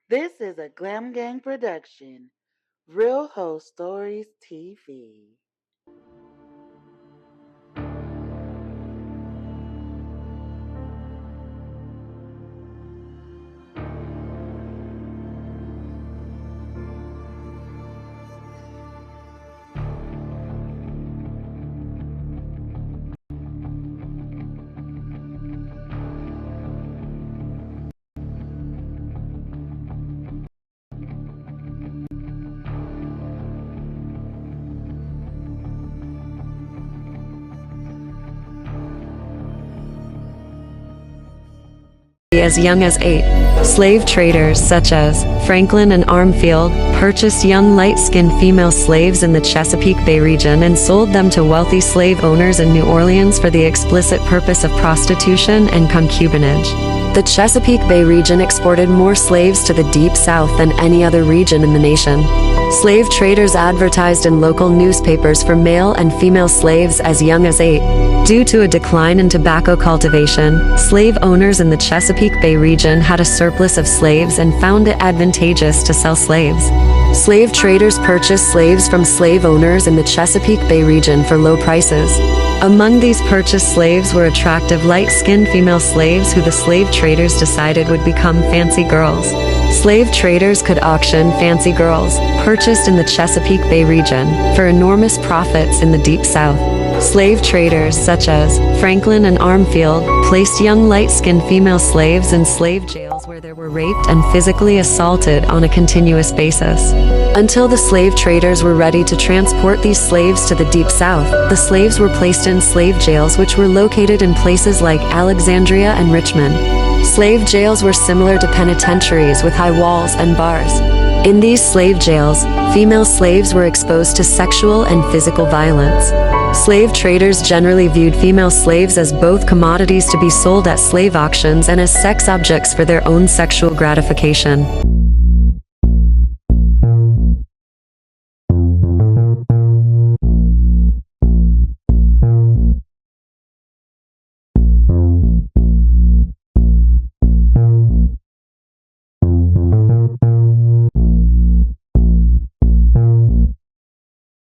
This is a Glam Gang production. Real Ho Stories TV. As young as 8. Slave traders such as Franklin and Armfield purchased young light-skinned female slaves in the Chesapeake Bay region and sold them to wealthy slave owners in New Orleans for the explicit purpose of prostitution and concubinage. The Chesapeake Bay region exported more slaves to the Deep South than any other region in the nation. Slave traders advertised in local newspapers for male and female slaves as young as 8. Due to a decline in tobacco cultivation, slave owners in the Chesapeake Bay region had a surplus of slaves and found it advantageous to sell slaves. Slave traders purchased slaves from slave owners in the Chesapeake Bay region for low prices. Among these purchased slaves were attractive light-skinned female slaves who the slave traders decided would become fancy girls. Slave traders could auction fancy girls, purchased in the Chesapeake Bay region, for enormous profits in the Deep South. Slave traders such as Franklin and Armfield placed young light-skinned female slaves in slave jails where they were raped and physically assaulted on a continuous basis. Until the slave traders were ready to transport these slaves to the Deep South, the slaves were placed in slave jails which were located in places like Alexandria and Richmond. Slave jails were similar to penitentiaries with high walls and bars. In these slave jails, female slaves were exposed to sexual and physical violence. Slave traders generally viewed female slaves as both commodities to be sold at slave auctions and as sex objects for their own sexual gratification.